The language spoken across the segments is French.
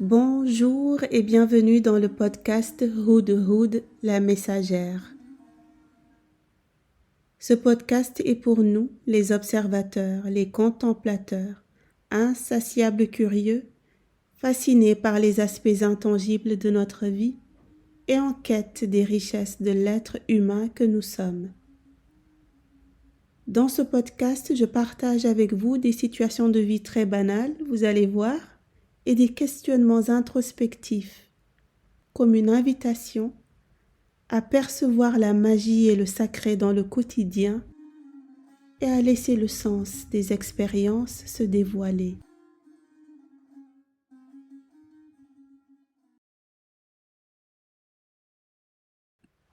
Bonjour et bienvenue dans le podcast Hudhud, la messagère. Ce podcast est pour nous, les observateurs, les contemplateurs, insatiables curieux, fascinés par les aspects intangibles de notre vie et en quête des richesses de l'être humain que nous sommes. Dans ce podcast, je partage avec vous des situations de vie très banales, vous allez voir, et des questionnements introspectifs, comme une invitation à percevoir la magie et le sacré dans le quotidien et à laisser le sens des expériences se dévoiler.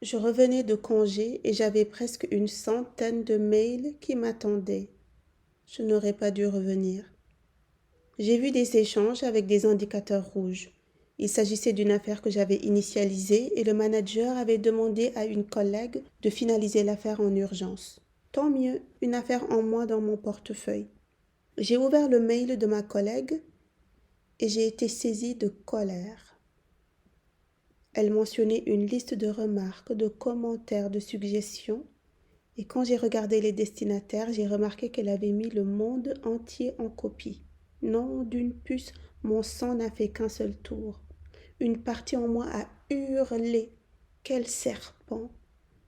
Je revenais de congé et j'avais presque une centaine de mails qui m'attendaient. Je n'aurais pas dû revenir. J'ai vu des échanges avec des indicateurs rouges. Il s'agissait d'une affaire que j'avais initialisée et le manager avait demandé à une collègue de finaliser l'affaire en urgence. Tant mieux, une affaire en moins dans mon portefeuille. J'ai ouvert le mail de ma collègue et j'ai été saisie de colère. Elle mentionnait une liste de remarques, de commentaires, de suggestions, et quand j'ai regardé les destinataires, j'ai remarqué qu'elle avait mis le monde entier en copie. Non, d'une puce, mon sang n'a fait qu'un seul tour. Une partie en moi a hurlé. Quel serpent!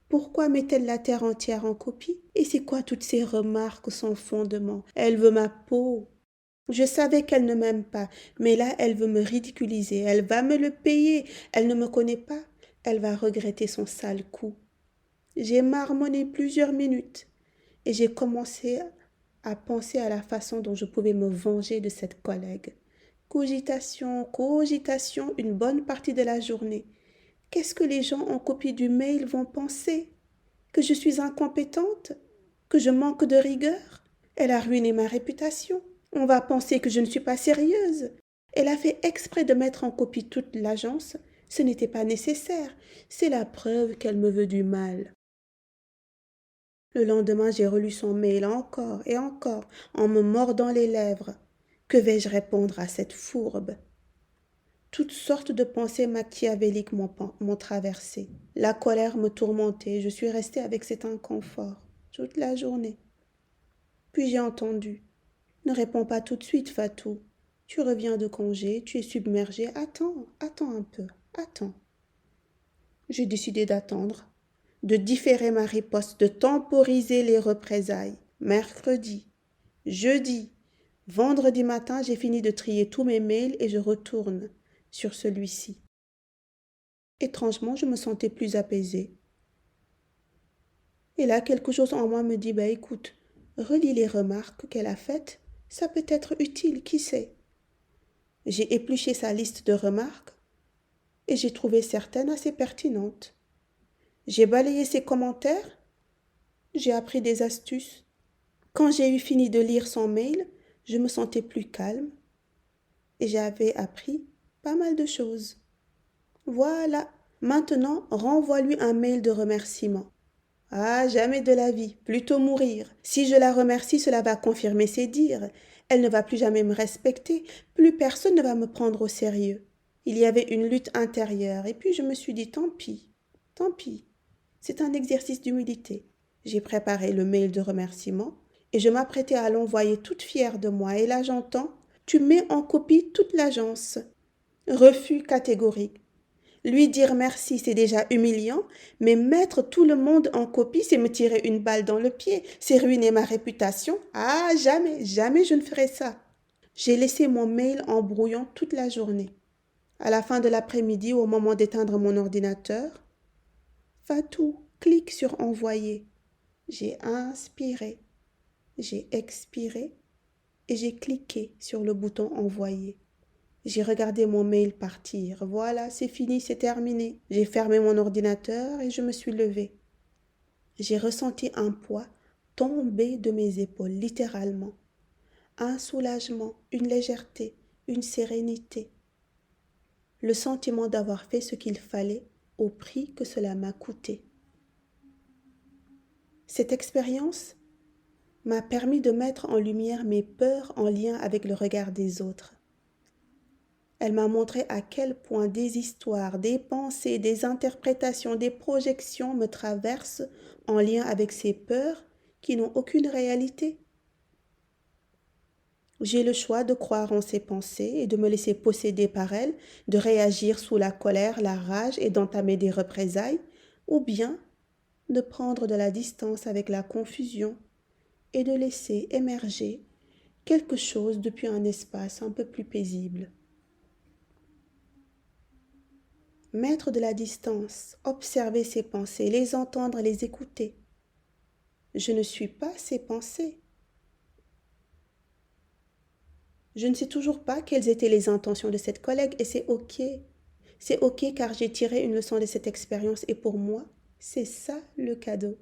Pourquoi met-elle la terre entière en copie? Et c'est quoi toutes ces remarques sans fondement? Elle veut ma peau. Je savais qu'elle ne m'aime pas, mais là, elle veut me ridiculiser. Elle va me le payer. Elle ne me connaît pas. Elle va regretter son sale coup. J'ai marmonné plusieurs minutes et j'ai commencé à penser à la façon dont je pouvais me venger de cette collègue. Cogitation, une bonne partie de la journée. Qu'est-ce que les gens en copie du mail vont penser? Que je suis incompétente? Que je manque de rigueur? Elle a ruiné ma réputation. On va penser que je ne suis pas sérieuse. Elle a fait exprès de mettre en copie toute l'agence. Ce n'était pas nécessaire. C'est la preuve qu'elle me veut du mal. Le lendemain, j'ai relu son mail encore et encore, en me mordant les lèvres. Que vais-je répondre à cette fourbe? Toutes sortes de pensées machiavéliques m'ont traversée. La colère me tourmentait. Je suis restée avec cet inconfort toute la journée. Puis j'ai entendu. Ne réponds pas tout de suite, Fatou. Tu reviens de congé, tu es submergée. Attends un peu, attends. J'ai décidé d'attendre, de différer ma riposte, de temporiser les représailles. Mercredi, jeudi, vendredi matin, j'ai fini de trier tous mes mails et je retourne sur celui-ci. Étrangement, je me sentais plus apaisée. Et là, quelque chose en moi me dit, écoute, relis les remarques qu'elle a faites, ça peut être utile, qui sait. J'ai épluché sa liste de remarques et j'ai trouvé certaines assez pertinentes. J'ai balayé ses commentaires, j'ai appris des astuces. Quand j'ai eu fini de lire son mail, je me sentais plus calme et j'avais appris pas mal de choses. Voilà, maintenant renvoie-lui un mail de remerciement. Ah, jamais de la vie, plutôt mourir. Si je la remercie, cela va confirmer ses dires. Elle ne va plus jamais me respecter, plus personne ne va me prendre au sérieux. Il y avait une lutte intérieure, et puis je me suis dit tant pis. C'est un exercice d'humilité. J'ai préparé le mail de remerciement, et je m'apprêtais à l'envoyer toute fière de moi, et là j'entends, tu mets en copie toute l'agence. Refus catégorique. Lui dire merci, c'est déjà humiliant, mais mettre tout le monde en copie, c'est me tirer une balle dans le pied, c'est ruiner ma réputation. Ah, jamais je ne ferai ça. J'ai laissé mon mail en brouillon toute la journée. À la fin de l'après-midi, au moment d'éteindre mon ordinateur, Fatou, clique sur envoyer. J'ai inspiré, j'ai expiré et j'ai cliqué sur le bouton envoyer. J'ai regardé mon mail partir. Voilà, c'est fini, c'est terminé. J'ai fermé mon ordinateur et je me suis levée. J'ai ressenti un poids tomber de mes épaules, littéralement. Un soulagement, une légèreté, une sérénité. Le sentiment d'avoir fait ce qu'il fallait au prix que cela m'a coûté. Cette expérience m'a permis de mettre en lumière mes peurs en lien avec le regard des autres. Elle m'a montré à quel point des histoires, des pensées, des interprétations, des projections me traversent en lien avec ces peurs qui n'ont aucune réalité. J'ai le choix de croire en ces pensées et de me laisser posséder par elles, de réagir sous la colère, la rage et d'entamer des représailles, ou bien de prendre de la distance avec la confusion et de laisser émerger quelque chose depuis un espace un peu plus paisible. Mettre de la distance, observer ses pensées, les entendre, les écouter. Je ne suis pas ces pensées. Je ne sais toujours pas quelles étaient les intentions de cette collègue et c'est ok. C'est ok car j'ai tiré une leçon de cette expérience et pour moi, c'est ça le cadeau.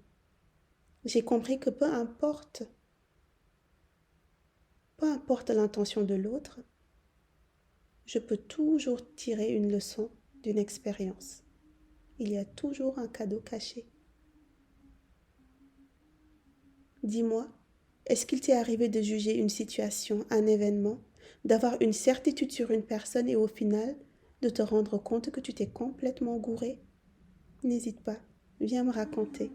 J'ai compris que peu importe l'intention de l'autre, je peux toujours tirer une leçon d'une expérience. Il y a toujours un cadeau caché. Dis-moi, est-ce qu'il t'est arrivé de juger une situation, un événement, d'avoir une certitude sur une personne et au final de te rendre compte que tu t'es complètement gouré? N'hésite pas, viens me raconter.